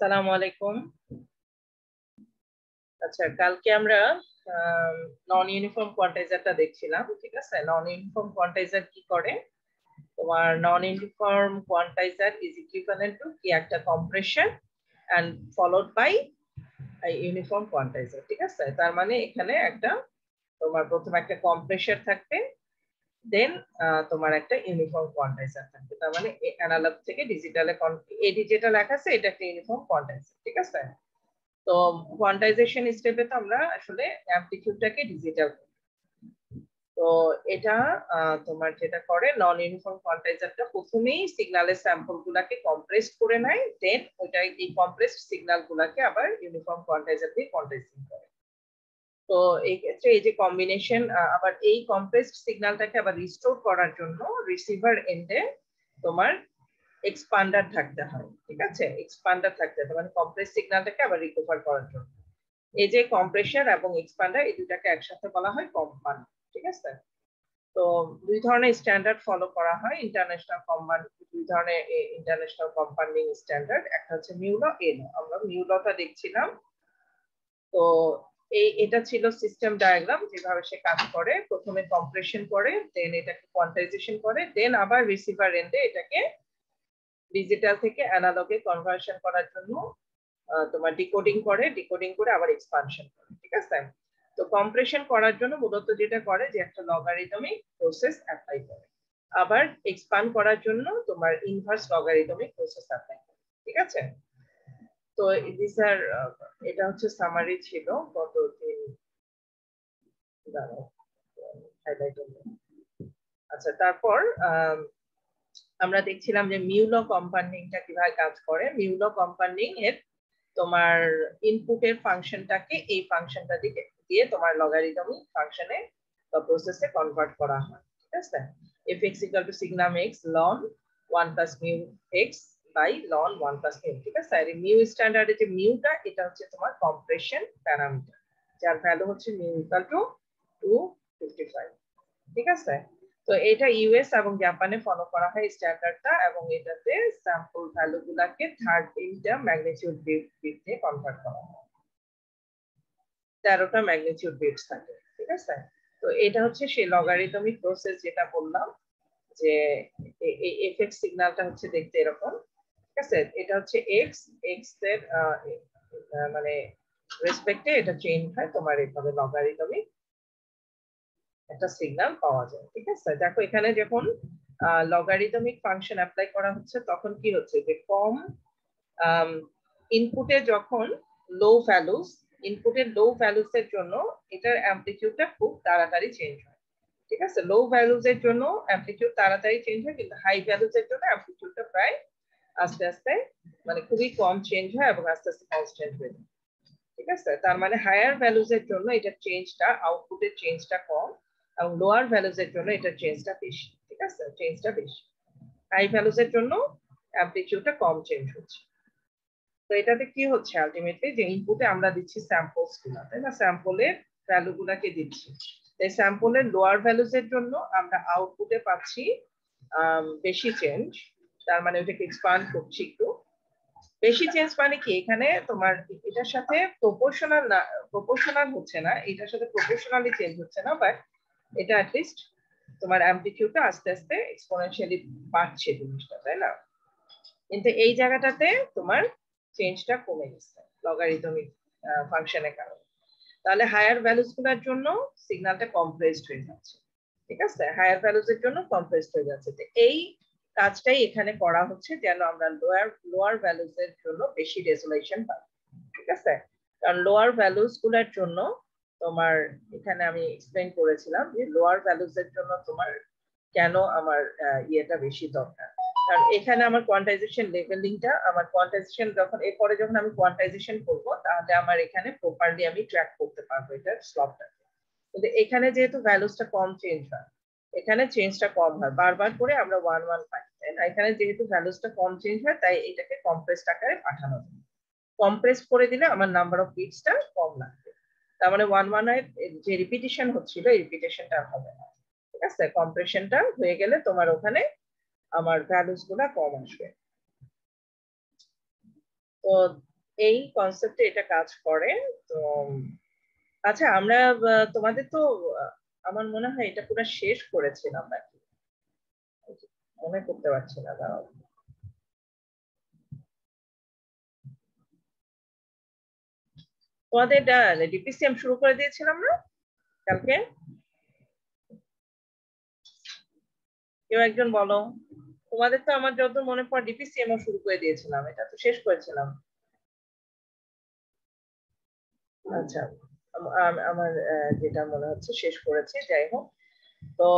আসসালামু আলাইকুম। আচ্ছা, কালকে আমরা নন ইউনিফর্ম কোয়ান্টাইজারটা দেখছিলাম, ঠিক আছে। নন ইউনিফর্ম কোয়ান্টাইজার কি করে? তোমার non uniform quantizer is equivalent to কি একটা compression and followed by uniform quantizer, ঠিক আছে। তার মানে এখানে একটা তোমার প্রথমে একটা কম্প্রেসর থাকবে, দেন তোমার একটা ইউনিফর্ম কোয়ান্টাইজার থাকবে। তার মানে অ্যানালগ থেকে ডিজিটালে এডি যেটা লেখা আছে এটা একটা ইউনিফর্ম কোয়ান্টাইজার, ঠিক আছে। তো কোয়ান্টাইজেশন স্টেপে তো আমরা আসলে অ্যামপ্লিটিউডটাকে ডিজিটাল, তো এটা তোমার যেটা করে নন ইউনিফর্ম কোয়ান্টাইজারটা প্রথমেই সিগন্যালের স্যাম্পল গুলাকে কম্প্রেসড করে নেয়, দেন ওইটা এই কম্প্রেসড সিগন্যাল গুলাকে আবার ইউনিফর্ম কোয়ান্টাইজার দিয়ে কোয়ান্টাইজিং করে। তো এই ক্ষেত্রে এই যে কম্বিনেশন, আবার এই কম্প্রেসড সিগন্যালটাকে আবার রিস্টোর করার জন্য রিসিভার এন্ডে তোমার এক্সপান্ডার থাকতে হয়, ঠিক আছে। এক্সপান্ডার থাকতে হয় মানে কম্প্রেস সিগন্যালটাকে আবার রিকভার করার জন্য। এই যে কম্প্রেসর এবং এক্সপান্ডার এই দুটাকে একসাথে বলা হয় কম্পাউন্ড, ঠিক আছে। তো দুই ধরনের স্ট্যান্ডার্ড ফলো করা হয় ইন্টারন্যাশনাল কম্পাউন্ড, দুই ধরনের ইন্টারন্যাশনাল কম্পাউন্ডিং স্ট্যান্ডার্ড। একটা হচ্ছে মিউ ল, এ ল। আমরা মিউ লটা দেখছিলাম। তো এটা ছিল সিস্টেম ডায়াগ্রাম, যেভাবে সে কাজ করে। প্রথমে কম্প্রেশন করে, দেন এটাকে কোয়ান্টাইজেশন করে, দেন আবার রিসিভার এন্ডে এটাকে ডিজিটাল থেকে অ্যানালগে কনভার্সন করার জন্য তোমার ডিকোডিং করে আবার এক্সপানশন করে, ঠিক আছে। তো কম্প্রেশন করার জন্য মূলত যেটা করে যে একটা লগারিদমিক প্রসেস অ্যাপ্লাই করে, আবার এক্সপান্ড করার জন্য তোমার ইনভার্স লগারিদমিক প্রসেস অ্যাপ্লাই করে, ঠিক আছে। তো এটা হচ্ছে সামারি ছিল গত দিন। আচ্ছা, তারপর আমরা দেখছিলাম যে মিউল কম্পাউন্ডিংটা কিভাবে কাজ করে। মিউল কম্পাউন্ডিং এর তোমার ইনপুটের ফাংশনটাকে এই ফাংশনটা দিয়ে তোমার লগারিদমিক ফাংশনে বা প্রসেসে কনভার্ট করা হয়, ঠিক আছে। fx = signum x ln 1 + mu x by ln 1 + mu, ঠিক আছে। আর মিউ স্ট্যান্ডার্ডে যে মিউটা, এটা হচ্ছে তোমার কম্প্রেশন প্যারামিটার, যার ভ্যালু হচ্ছে মিউ = 255, ঠিক আছে। তো এটা ইউএস এবং জাপানে ফলো করা হয় স্ট্যান্ডার্ডটা, এবং এটাতে স্যাম্পল ভ্যালু গুলাকে 13টা ম্যাগনিটিউড বিটে কনভার্ট করা হয়। 13টা ম্যাগনিটিউড বিটস থাকে, ঠিক আছে। তো এটা হচ্ছে সেই লগারিদমিক প্রসেস যেটা বললাম, যে এই এফএক্স সিগন্যালটা হচ্ছে দেখতে এরকম, ঠিক আছে। এটা হচ্ছে এক্স এক্স এর মানে রেসপেক্টে এটা চেঞ্জ হয়, তোমার এইভাবে লগারিদমিক একটা সিগন্যাল পাওয়া যায়, ঠিক আছে। দেখো এখানে যখন লগারিদমিক ফাংশন অ্যাপ্লাই করা হচ্ছে তখন কি হচ্ছে যে কম ইনপুটে যখন লো ভ্যালুস, ইনপুটের লো ভ্যালুস এর জন্য এটার অ্যামপ্লিটিউডটা খুব তাড়াতাড়ি চেঞ্জ হয়, ঠিক আছে। লো ভ্যালুস এর জন্য অ্যামপ্লিটিউড তাড়াতাড়ি চেঞ্জ হয়, কিন্তু হাই ভ্যালুস এর জন্য অ্যামপ্লিটিউডটা প্রায় আস্তে আস্তে মানে খুবই কম চেঞ্জ হয় এবং আস্তে আস্তে কনস্ট্যান্ট হয়ে যায়, ঠিক আছে। তার মানে হায়ার ভ্যালুস এর জন্য এটা চেঞ্জটা, আউটপুটের চেঞ্জটা কম, এবং লোয়ার ভ্যালুস এর জন্য এটা চেঞ্জটা বেশি, ঠিক আছে। চেঞ্জটা বেশি, হাই ভ্যালুস এর জন্য অ্যামপ্লিটিউডটা কম চেঞ্জ হচ্ছে। তো এটাতে কি হচ্ছে আলটিমেটলি, যে ইনপুটে আমরা দিচ্ছি স্যাম্পলস গুলা, তাই না, স্যাম্পলের ভ্যালু গুলাকে দিচ্ছি। এই স্যাম্পলের লোয়ার ভ্যালুস এর জন্য আমরা আউটপুটে পাচ্ছি বেশি চেঞ্জ, তার মানে ওটাকে এক্সপান্ড করছি একটু বেশি। চেঞ্জ মানে কি, এখানে তোমার এটার সাথে প্রপোর্শনাল না, প্রপোর্শনাল হচ্ছে না, এটার সাথে প্রপোর্শনালি চেঞ্জ হচ্ছে না, বাট এটা অ্যাটলিস্ট তোমার অ্যামপ্লিটিউডটা আস্তে আস্তে এক্সপোনেনশিয়ালি বাড়ছে জিনিসটা, তাই না। কিন্তু এই জায়গাটাতে তোমার চেঞ্জটা কমে গেছে লগারিদমিক ফাংশনের কারণে। তাহলে হায়ার ভ্যালুস গুলোর জন্য সিগন্যালটা কম্প্রেসড হয়ে যাচ্ছে, ঠিক আছে। হায়ার ভ্যালুস এর জন্য কম্প্রেসড হয়ে যাচ্ছে। তো এই কাজটাই এখানে করা হচ্ছে, যেন আমরা লোয়ার ভ্যালুস এর জন্য বেশি রেজোলিউশন পাই, ঠিক আছে। কারণ লোয়ার ভ্যালুস গুলোর জন্য তোমার এখানে আমি এক্সপ্লেইন করেছিলাম যে লোয়ার ভ্যালুস এর জন্য তোমার কেন আমার ইয়েটা বেশি দরকার। কারণ এখানে আমার কোয়ান্টাইজেশন লেভেলিংটা, আমার কোয়ান্টাইজেশন যখন এরপরে যখন আমি কোয়ান্টাইজেশন করব, তাহলে আমার এখানে প্রপারলি আমি ট্র্যাক করতে পারবো এটার স্লপটা। কিন্তু এখানে যেহেতু ভ্যালুসটা কম চেঞ্জ হয়, এখানে চেঞ্জটা কম হয়, বারবার করে আমরা 1 পাই, তাই না। এখানে যেহেতু ভ্যালুসটা কম চেঞ্জ হয়, তাই এটাকে কম্প্রেসড আকারে পাঠানো যায়। কম্প্রেস করে দিলে আমার নাম্বার অফ বিটসটা কম লাগবে, তার মানে 1 এর যে রিপিটিশন হচ্ছিল এই রিপিটিশনটা হবে না, ঠিক আছে। কম্প্রেশনটা হয়ে গেলে তোমার ওখানে আমার ভ্যালুস গুলা কম আসবে। তো এই কনসেপ্টে এটা কাজ করে। তো আচ্ছা, আমরা তোমাদের তো আমার মনে হয় এটা পুরো শেষ করেছিলাম নাকি, মনে করতে পারছি না। দাঁড়াও, তোমাদের ডিপিসিএম শুরু করে দিয়েছিলাম না কালকে? কেউ একজন বলো। তোমাদের তো আমার যত মনে পড়ে ডিপিসিএম শুরু করে দিয়েছিলাম, এটা তো শেষ করেছিলাম। আচ্ছা, আমার যেটা মনে হচ্ছে শেষ করেছি, যাই হোক। তো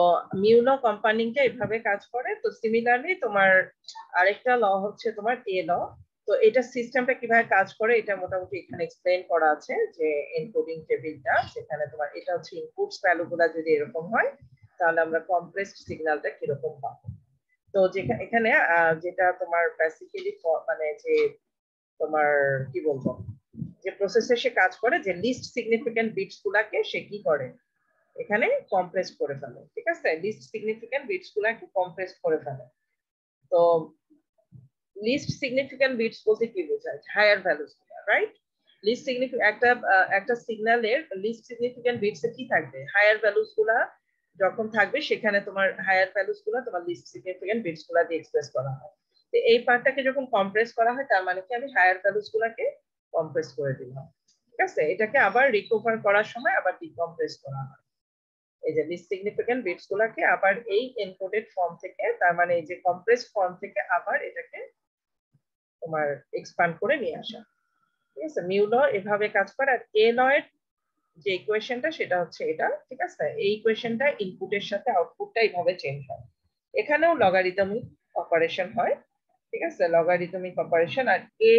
মিউলো কম্পাউন্ডিংটা এভাবে কাজ করে। তো সিমিলারলি তোমার আরেকটা ল হচ্ছে তোমার এ ল। তো এটা সিস্টেমটা কিভাবে কাজ করে এটা মোটামুটি এখানে এক্সপ্লেইন করা আছে, যে এনকোডিং টেবিলটা, সেখানে তোমার এটা হচ্ছে ইনপুটস ভ্যালুগুলো যদি এরকম হয় তাহলে আমরা কম্প্রেসড সিগন্যালটা কিরকম পাবো। তো যেখানে এখানে যেটা তোমার বেসিক্যালি মানে যে তোমার কি বলবো, যে প্রসেসে সে কাজ করে, যে লিস্ট সিগনিফিকেন্ট বিটস গুলাকে সে কি করে এখানে কম্প্রেস করে ফেলে। ঠিক আছে, লিস্ট সিগনিফিকেন্ট বিটস গুলাকে কম্প্রেস করে ফেলে। তো লিস্ট সিগনিফিকেন্ট বিটস বলতে কি বোঝায়? Higher values, right? Least significant একটা সিগন্যালের লিস্ট সিগনিফিকেন্ট বিটস এ কি থাকবে? হায়ার ভ্যালুস গুলা যখন থাকবে সেখানে তোমার হায়ার ভ্যালুস গুলা তোমার লিস্ট সিগনিফিকেন্ট বিটস গুলা দিয়ে এক্সপ্রেস করা হয়। তো এই পার্টটাকে যখন কম্প্রেস করা হয় তার মানে কি আমি হায়ার ভ্যালুস গুলাকে কম্প্রেস করে দিলাম। ঠিক আছে, এটাকে আবার রিকভার করার সময় আবার ডিকম্প্রেস করা হয়। এই যে লিস্ট সিগনিফিকেন্ট বিটস গুলাকে আবার এই এনকোডেড ফর্ম থেকে, তার মানে এই যে কম্প্রেস ফর্ম থেকে আবার এটাকে তোমার এক্সপ্যান্ড করে নিয়ে আসা। ঠিক আছে, মিউ ল এভাবে কাজ করে। আর এ ল এর যে ইকুয়েশনটা সেটা হচ্ছে এটা। ঠিক আছে, এই ইকুয়েশনটা ইনপুটের সাথে আউটপুটটা এইভাবে চেঞ্জ হয়। এখানেও লগারিদমিক অপারেশন হয়। ঠিক আছে, লগারিদমিক অপারেশন। আর এ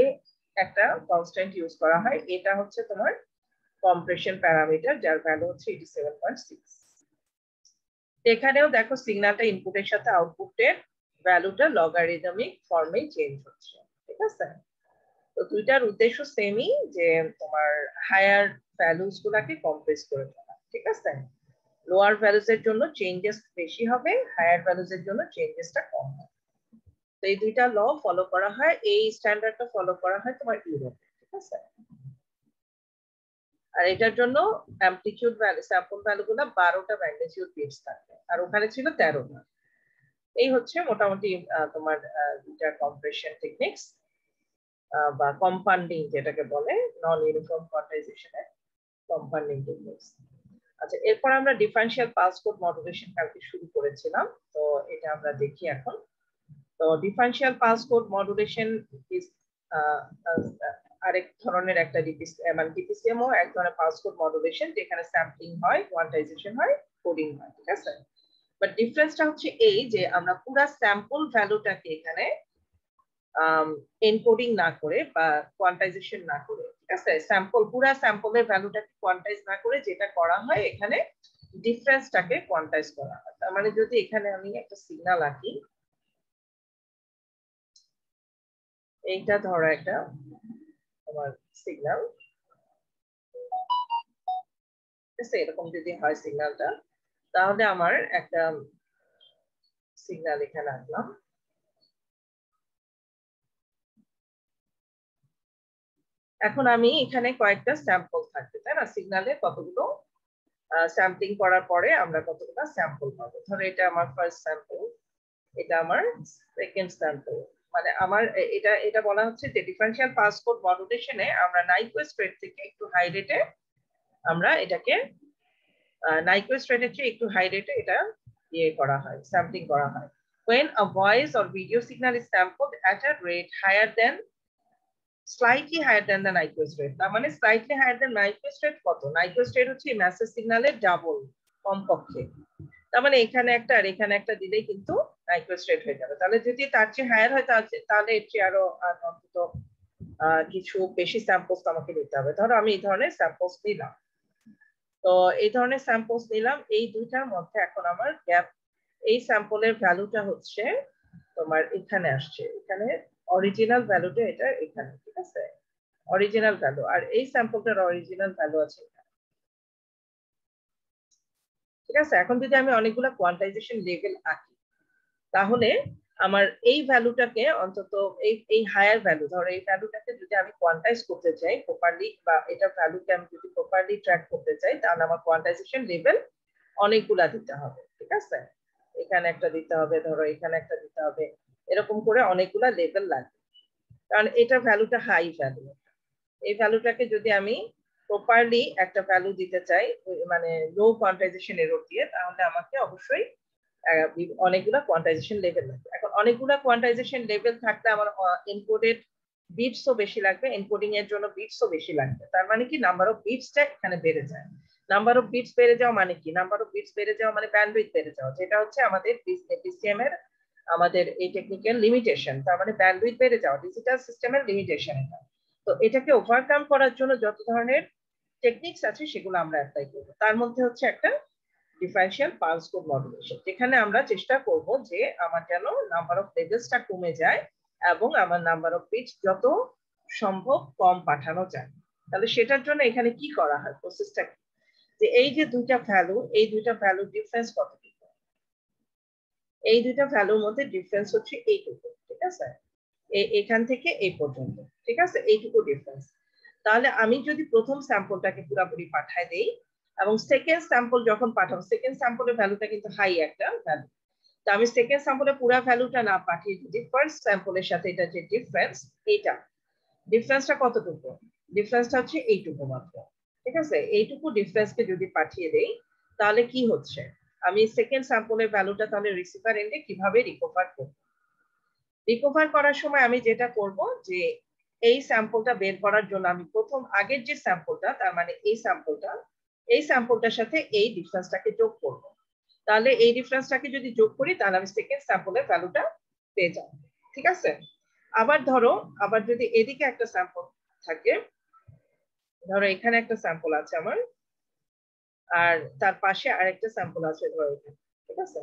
একটা কনস্ট্যান্ট ইউজ করা হয়, এটা হচ্ছে তোমার কম্প্রেশন প্যারামিটার, যার ভ্যালু হচ্ছে 87.6। এখানেও দেখো সিগন্যালটা ইনপুটের সাথে আউটপুটের ভ্যালুটা লগারিদমিক ফর্মে চেঞ্জ হচ্ছে। ঠিক আছে, তো দুইটার উদ্দেশ্য সেমই, যে তোমার হায়ার ভ্যালুস গুলাকে কম্প্রেস করে ফেলা। ঠিক আছে, লোয়ার ভ্যালুস এর জন্য চেঞ্জেস বেশি হবে, হায়ার ভ্যালুস এর জন্য চেঞ্জেসটা কম হবে। তো এই দুইটা ল ফলো করা হয়, এই স্ট্যান্ডার্ডটা ফলো করা হয় তোমার ইউরোপে। ঠিক আছে, আর এটার জন্য অ্যামপ্লিটিউড ভ্যালু, স্যাম্পল ভ্যালু গুলো 12টা ম্যাগনিটিউড বিটস থাকে, আর ওখানে ছিল 13টা। এই হচ্ছে মোটামুটি তোমার দুইটা কম্প্রেশন টেকনিক্স বা কম্পাউন্ডিং যেটাকে বলে, নন ইউনিফর্ম কোয়ান্টাইজেশনের কম্পাউন্ডিং টেকনিক্স। আচ্ছা, এরপর আমরা ডিফারেনশিয়াল পালস কোড মডুলেশন কালকে শুরু করেছিলাম, তো এটা আমরা দেখি এখন। তো differential pulse code modulation is আরেক ধরনের একটা ডিপিসিএম ও এক ধরনের পালস কোড মডুলেশন, যেখানে স্যাম্পলিং হয়, কোয়ান্টাইজেশন হয়, কোডিং হয়। ঠিক আছে, বাট ডিফারেন্সটা হচ্ছে এই যে আমরা পুরো স্যাম্পল ভ্যালুটাকে এখানে এনকোডিং না করে বা কোয়ান্টাইজেশন না করে, ঠিক আছে, পুরা স্যাম্পলের ভ্যালুটাকে কোয়ান্টাইজ না করে যেটা করা হয় এখানে ডিফারেন্সটাকে কোয়ান্টাইজ করা হয়। তার মানে যদি এখানে আমি একটা সিগন্যাল আঁকি, এইটা ধরো একটা তোমার সিগন্যাল, ঠিক আছে, এরকম যদি হয় সিগন্যালটা, তাহলে আমার একটা সিগন্যাল এখানে আঁকলাম। এখন আমি এখানে কয়েকটা স্যাম্পল থাকবে, তাই না? সিগন্যালে কতগুলো স্যাম্পলিং করার পরে আমরা কতগুলো স্যাম্পল পাবো। ধরো এটা আমার ফার্স্ট স্যাম্পল, এটা আমার সেকেন্ড স্যাম্পল। মানে আমার এটা এটা বলা হচ্ছে যে ডিফারেনশিয়াল পালস কোড মডুলেশনে আমরা নাইকুয়েস্ট রেট থেকে একটু হাই রেটে আমরা এটাকে নাইকুয়েস্ট রেটের চেয়ে একটু হাই রেটে এটা ইয়ে করা হয়, স্যাম্পলিং করা হয়। When a voice or video signal is sampled at a rate higher than slightly higher than the Nyquist rate, তার মানে slightly higher than Nyquist rate কত? Nyquist rate হচ্ছে মেসেজ সিগন্যালের ডাবল কমপক্ষে। তার মানে এখানে একটা আর এখানে একটা দিলেই কিন্তু Nyquist rate হয়ে যাবে। তাহলে যদি তার চেয়ে হায়ার হয় তাহলে এর চেয়ে আরো অন্তত কিছু বেশি স্যাম্পলস আমাকে নিতে হবে। ধরো আমি এই ধরনের স্যাম্পলস নিলাম, তো এই ধরনের স্যাম্পলস নিলাম, এই দুইটার মধ্যে এখন আমার গ্যাপ, এই স্যাম্পলের ভ্যালুটা হচ্ছে তোমার এখানে আসছে, এখানে অরিজিনাল ভ্যালুটা এটা এখানে। ঠিক আছে, অরিজিনাল ভ্যালু, আর এই স্যাম্পলটার অরিজিনাল ভ্যালু আছে। ঠিক আছে, এখন যদি আমি অনেকগুলো কোয়ান্টাইজেশন লেভেল আঁকি, তাহলে আমার এই ভ্যালুটাকে অন্তত এই হায়ার ভ্যালু, ধরো এই ভ্যালুটাকে যদি আমি কোয়ান্টাইজ করতে চাই প্রপারলি, বা এটা ভ্যালুকে আমি যদি প্রপারলি ট্র্যাক করতে চাই, তাহলে আমার কোয়ান্টাইজেশন লেভেল অনেকগুলা দিতে হবে। ঠিক আছে, এখানে একটা দিতে হবে, ধরো এখানে একটা দিতে হবে, এরকম করে অনেকগুলা লেভেল লাগবে, কারণ এটা ভ্যালুটা হাই ভ্যালু। এই ভ্যালুটাকে যদি আমি প্রপারলি একটা ভ্যালু দিতে চাই, মানে লো কোয়ান্টাইজেশন এরর দিয়ে, তাহলে আমাকে অবশ্যই অনেকগুলা কোয়ান্টাইজেশন লেভেল লাগবে। এখন অনেকগুলা কোয়ান্টাইজেশন লেভেল থাকলে আমার এনকোডেড বিটসও বেশি লাগবে, এনকোডিং এর জন্য বিটসও বেশি লাগবে। তার মানে কি, নাম্বার অফ বিটসটা এখানে বেড়ে যায়। নাম্বার অফ বিটস বেড়ে যাওয়া মানে কি, নাম্বার অফ বিটস বেড়ে যাওয়া মানে ব্যান্ডউইথ বেড়ে যাওয়া, যেটা হচ্ছে আমাদের ডিসিএম এর আমাদের এই টেকনিক্যাল লিমিটেশন। তার মানে ব্যান্ডউইথ বেড়ে যাওয়া ডিজিটাল সিস্টেমের লিমিটেশন এটা। তো এটাকে ওভারকাম করার জন্য যত ধরনের টেকনিক্স আছে সেগুলো আমরা অ্যাপ্লাই করব। তার মধ্যে হচ্ছে একটা ডিফারেনশিয়াল পালস কোড মডুলেশন, যেখানে আমরা চেষ্টা করব যে আমার যেন নাম্বার অফ লেভেলসটা কমে যায় এবং আমার নাম্বার অফ বিটস যত সম্ভব কম পাঠানো যায়। তাহলে সেটার জন্য এখানে কি করা হয়, প্রসেসটা কি, যে এই যে দুইটা ভ্যালু, এই দুইটা ভ্যালু ডিফারেন্স কতটুকু, এই দুইটা ভ্যালুর মধ্যে ডিফারেন্স হচ্ছে এইটুকু। ঠিক আছে, এখান থেকে এই পর্যন্ত, ঠিক আছে, এইটুকু ডিফারেন্স। তাহলে আমি যদি প্রথম স্যাম্পলটাকে পুরোপুরি পাঠাই দেই এবং সেকেন্ড স্যাম্পল যখন পাঠাবো, সেকেন্ড স্যাম্পলের ভ্যালুটা কিন্তু হাই একটা ভ্যালু, তো আমি সেকেন্ড স্যাম্পলের পুরো ভ্যালুটা না পাঠিয়ে যদি ফার্স্ট স্যাম্পলের সাথে এটা যে ডিফারেন্স, এইটা ডিফারেন্সটা কতটুকু, ডিফারেন্সটা হচ্ছে এইটুকু মাত্র। ঠিক আছে, এইটুকু ডিফারেন্সকে যদি পাঠিয়ে দেই, তাহলে কি হচ্ছে, আমি সেকেন্ড স্যাম্পলের ভ্যালুটা তাহলে রিসিভার এন্ডে কিভাবে রিকভার করব। রিকভার করার সময় আমি যেটা করব, যে এই স্যাম্পলটা বের করার জন্য আমি প্রথম আগের যে স্যাম্পলটা, তার মানে এই স্যাম্পলটার সাথে এই ডিফারেন্সটাকে যোগ করব। তাহলে এই ডিফারেন্সটাকে যদি যোগ করি, তাহলে আমি সেকেন্ড স্যাম্পলের ভ্যালুটা পেয়ে যাব। ঠিক আছে, আবার ধরো, আবার যদি এদিকে একটা স্যাম্পল থাকে, ধরো এখানে একটা স্যাম্পল আছে আমার, আর তার পাশে আরেকটা স্যাম্পল আছে, ধরো ঠিক আছে,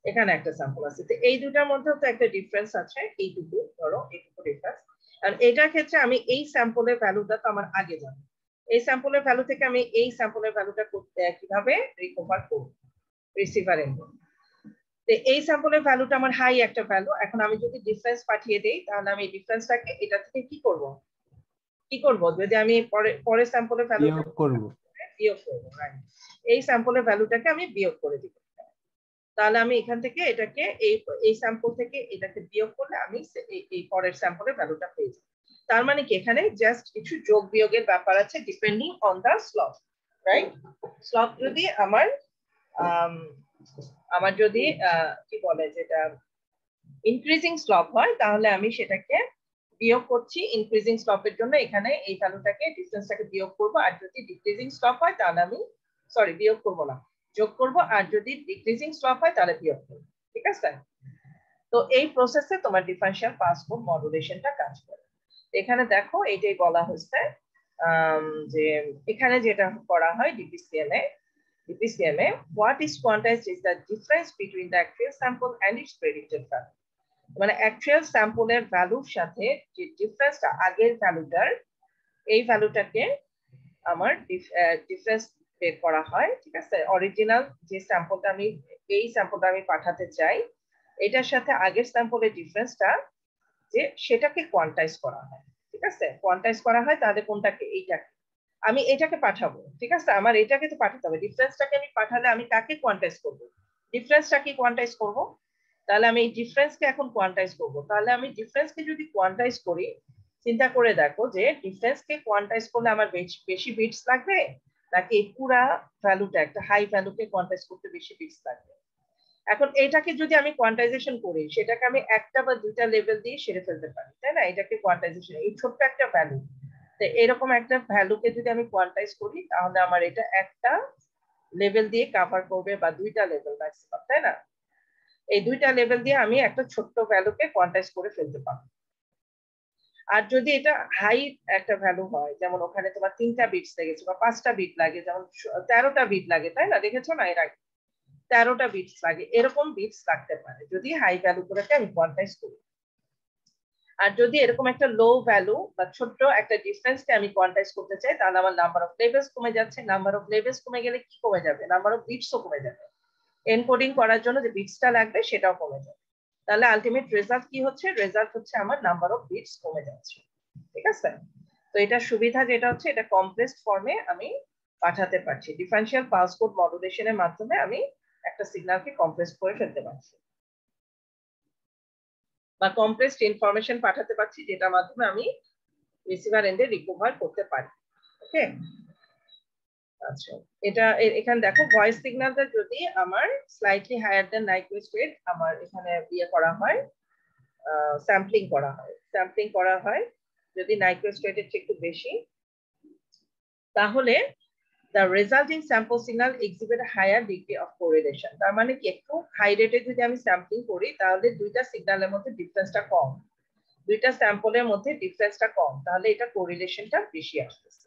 এখানে একটা স্যাম্পল আছে, তো এই দুটার মধ্যে তো একটা ডিফারেন্স আছে, এইটুকু, ধরো এইটুকু ডিফারেন্স। আর এটার ক্ষেত্রে আমি এই স্যাম্পলের ভ্যালুটা তো আমার আগে জানি, এই স্যাম্পলের ভ্যালু থেকে আমি এই স্যাম্পলের ভ্যালুটা করতে কিভাবে রিকভার করব রিসিভার এন্ডে। তো এই স্যাম্পলের ভ্যালুটা আমার হাই একটা ভ্যালু, এখন আমি যদি ডিফারেন্স পাঠিয়ে দেই, তাহলে আমি এই ডিফারেন্সটাকে এটা থেকে কি করব, যদি আমি পরের স্যাম্পলের ভ্যালুটা বিয়োগ করব, এই স্যাম্পলের ভ্যালুটাকে আমি বিয়োগ করে দিব। তাহলে আমি এখান থেকে এটাকে এই স্যাম্পল থেকে এটাকে বিয়োগ করলে আমি এই পরের স্যাম্পলের ভ্যালুটা পেয়ে যাব। তার মানে কি, এখানে জাস্ট কিছু যোগ বিয়োগের ব্যাপার আছে depending on the slope, right. Slope যদি আমার যদি কি বলে, যেটা ইনক্রিজিং স্লপ হয়, তাহলে আমি সেটাকে বিয়োগ করছি ইনক্রিজিং স্লপের জন্য, এখানে এই ভ্যালুটাকে ডিসটেন্সটাকে বিয়োগ করব। আর যদি ডিক্রিজিং স্লপ হয়, তাহলে আমি বিয়োগ করব না, যোগ করব। আর যদি ডিক্রিজিং স্লপ হয়, তাহলে বিয়োগ করব। ঠিক আছে, তো এই প্রসেসে তোমার ডিফারেনশিয়াল পাস কোড মডুলেশনটা কাজ করে। এখানে দেখো এইটাই বলা হচ্ছে, যে এখানে যেটা করা হয় DPCM A what is quantized is the difference between the actual sample and its predicted value। মানে অ্যাকচুয়াল স্যাম্পলের ভ্যালুর সাথে যে ডিফারেন্সটা আগের ভ্যালুটার, এই ভ্যালুটাকে আমার ডিফারেন্স বের করা হয়। ঠিক আছে, অরিজিনাল যে স্যাম্পলটা আমি পাঠাতে চাই, এটার সাথে আগের স্যাম্পলের ডিফারেন্সটা, যে সেটাকে কোয়ান্টাইজ করা হয়। ঠিক আছে, কোয়ান্টাইজ করা হয়, তাহলে কোনটাকে, এইটাকে আমি এটাকে পাঠাবো। ঠিক আছে, আমার এটাকে তো পাঠাতে হবে, ডিফারেন্সটাকে আমি পাঠালে আমি কাকে কোয়ান্টাইজ করব, ডিফারেন্সটাকে কোয়ান্টাইজ করব। তাহলে আমি এই ডিফারেন্সকে এখন কোয়ান্টাইজ করব। তাহলে আমি ডিফারেন্সকে যদি কোয়ান্টাইজ করি, চিন্তা করে দেখো যে ডিফারেন্সকে কোয়ান্টাইজ করলে আমার বেশি বিটস লাগবে, নাকি পুরা ভ্যালুটা, একটা হাই ভ্যালুকে কোয়ান্টাইজ করতে বেশি বিটস লাগবে। এখন এটাকে যদি আমি কোয়ান্টাইজেশন করি, সেটাকে আমি একটা বা দুইটা লেভেল দিয়ে সেরে ফেলতে পারি, তাই না। এটাকে কোয়ান্টাইজেশন, এই ছোট্ট একটা ভ্যালু, তো এরকম একটা ভ্যালুকে যদি আমি কোয়ান্টাইজ করি, তাহলে আমার এটা একটা লেভেল দিয়ে কভার করবে, বা দুইটা লেভেল ম্যাক্সিমাম, তাই না। এই দুইটা লেভেল দিয়ে আমি একটা ছোট্ট ভ্যালুকে কোয়ান্টাইজ করে ফেলতে পারবো। আর যদি এটা হাই একটা ভ্যালু হয়, যেমন ওখানে তোমার 3টা বিটস লেগেছে বা 5টা বিট লাগে, যেমন 13টা বিট লাগে, তাই না, দেখেছো না, এর আগে 13টা বিটস লাগে, এরকম বিটস লাগতে পারে যদি হাই ভ্যালু গুলোকে আমি কোয়ান্টাইজ করি। আর যদি এরকম একটা লো ভ্যালু বা ছোট্ট একটা ডিফারেন্সকে আমি কোয়ান্টাইজ করতে চাই, তাহলে আমার নাম্বার অফ লেভেলস কমে যাচ্ছে। নাম্বার অফ লেভেলস কমে গেলে কি কমে যাবে, নাম্বার অফ বিটসও কমে যাবে, এনকোডিং করার জন্য যে বিটসটা লাগবে সেটাও কমে যাবে। তাহলে আলটিমেট রেজাল্ট কি হচ্ছে? রেজাল্ট হচ্ছে আমার নাম্বার অফ বিটস কমে যাচ্ছে। ঠিক আছে? তো এটা সুবিধা যেটা হচ্ছে এটা কমপ্লেক্সড ফর্মে আমি পাঠাতে পারছি। ডিফারেনশিয়াল পালস কোড মডুলেশনের মাধ্যমে আমি একটা সিগন্যালকে কমপ্লেক্স করে ফেলতে পারছি বা কমপ্লেক্সড ইনফরমেশন পাঠাতে পারছি, যেটার মাধ্যমে আমি রিসিভার এন্ডে রিকভার করতে পারি। ওকে, আচ্ছা এটা এখানে দেখো ভয়েস সিগন্যালটা যদি আমার slightly higher then Nyquist rate আমার এখানে ইয়ে করা হয়, স্যাম্পলিং করা হয়, স্যাম্পলিং করা হয় যদি নাইকুইস্ট রেটের চেয়ে একটু বেশি, তাহলে the resulting sample signal exhibit a higher degree of correlation। তার মানে কি একটু হাই রেটে যদি আমি স্যাম্পলিং করি তাহলে দুইটা সিগন্যালের মধ্যে ডিফারেন্সটা কম, দুইটা স্যাম্পলের মধ্যে ডিফারেন্সটা কম, তাহলে এটা কোরিলেশনটা বেশি আসতেছে।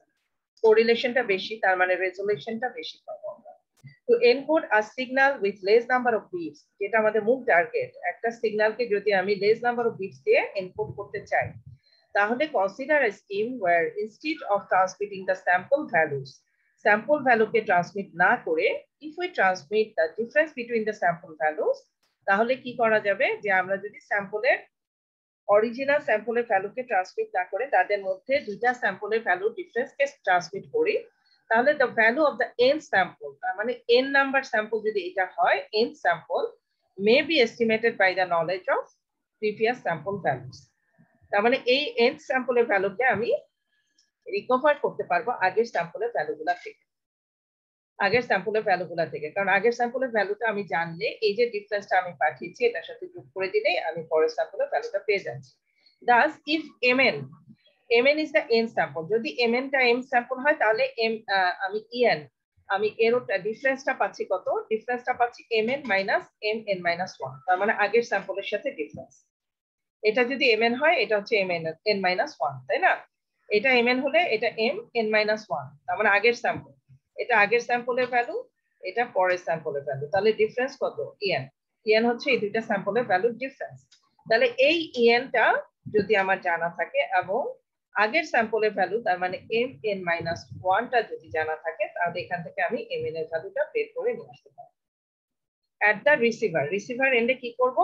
কোরিলেশনটা বেশি তার মানে রেজোলিউশনটা বেশি পাবো আমরা। তো encode a signal with less number of bits, যেটা আমাদের মূল টার্গেট, একটা সিগন্যালকে যদি আমি লেস নাম্বার অফ বিটস দিয়ে এনকোড করতে চাই, তাহলে consider a scheme where instead of transmitting the sample values, sample ভ্যালুকে ট্রান্সমিট না করে if we transmit the difference between the sample values, তাহলে কি করা যাবে যে আমরা যদি স্যাম্পলের অরিজিনাল স্যাম্পলের ভ্যালুকে ট্রান্সমিট না করে তাদের মধ্যে দুইটা স্যাম্পলের ভ্যালু ডিফারেন্সকে ট্রান্সমিট করি, তাহলে the value of the n sample, তার মানে এন নাম্বার স্যাম্পল যদি এটা হয়, n sample may be estimated by the knowledge of previous sample values. তার মানে এই এন স্যাম্পলের ভ্যালুকে আমি রিকভার করতে পারবো আগের স্যাম্পলের ভ্যালুগুলা থেকে, আগের স্যাম্পলের ভ্যালুগুলা থেকে, কারণ আগের স্যাম্পলের ভ্যালুটা আমি জানলে এই যে ডিফারেন্সটা আমি পাঠিয়েছি এটার সাথে যোগ করে দিলেই আমি পরের স্যাম্পলের ভ্যালুটা পেয়ে যাচ্ছি। Thus if mn is the n sample, যদি mn টা m স্যাম্পল হয় তাহলে আমি en আমি এরটা ডিফারেন্সটা পাচ্ছি কত? ডিফারেন্সটা পাচ্ছি mn minus mn minus 1, তার মানে আগের স্যাম্পলের সাথে ডিফারেন্স। এটা যদি mn হয় এটা হচ্ছে mn n minus 1, তাই না? এটা mn হলে এটা m n minus 1, তার মানে আগের স্যাম্পল, এটা আগের স্যাম্পলের ভ্যালু, এটা পরের স্যাম্পলের ভ্যালু, তাহলে ডিফারেন্স কত? en হচ্ছে এই দুইটা স্যাম্পলের ভ্যালুর ডিফারেন্স। তাহলে এই en টা যদি আমার জানা থাকে এবং আগের স্যাম্পলের ভ্যালু তার মানে mn minus 1 টা যদি জানা থাকে, তাহলে এখান থেকে আমি mn এর ভ্যালুটা বের করে নিয়ে আসতে পারি। এট দা রিসিভার এন্ডে কি করব?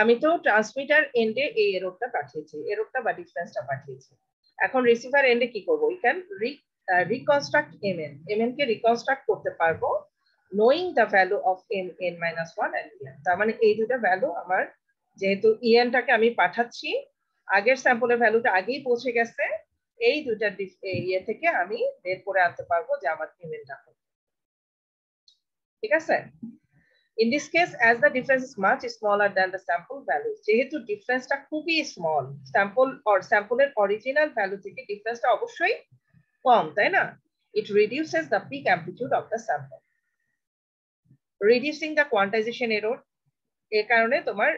আমি তো ট্রান্সমিটার এন্ডে এই এররটা পাঠিয়েছি, এররটা বা ডিফারেন্সটা পাঠিয়েছি। এখন রিসিভার এন্ডে কি করব? We can reconstruct mn K reconstruct করতে পারবো knowing the value of mn minus 1 and en। তার মানে এই দুটো ভ্যালু আমার, যেহেতু en টাকে আমি পাঠাচ্ছি, আগের স্যাম্পলের ভ্যালুটা আগেই পৌঁছে গেছে, এই দুইটা ইয়ে থেকে আমি বের করে আনতে পারবো যে আমার mn টা কত। ঠিক আছে? In this case, as the difference is much smaller than the sample values, যেহেতু ডিফারেন্সটা খুবই স্মল, স্যাম্পলের অরিজিনাল ভ্যালু থেকে ডিফারেন্সটা অবশ্যই কম, তাই না? It reduces the peak amplitude of the sample, reducing the quantization error। এর কারণে তোমার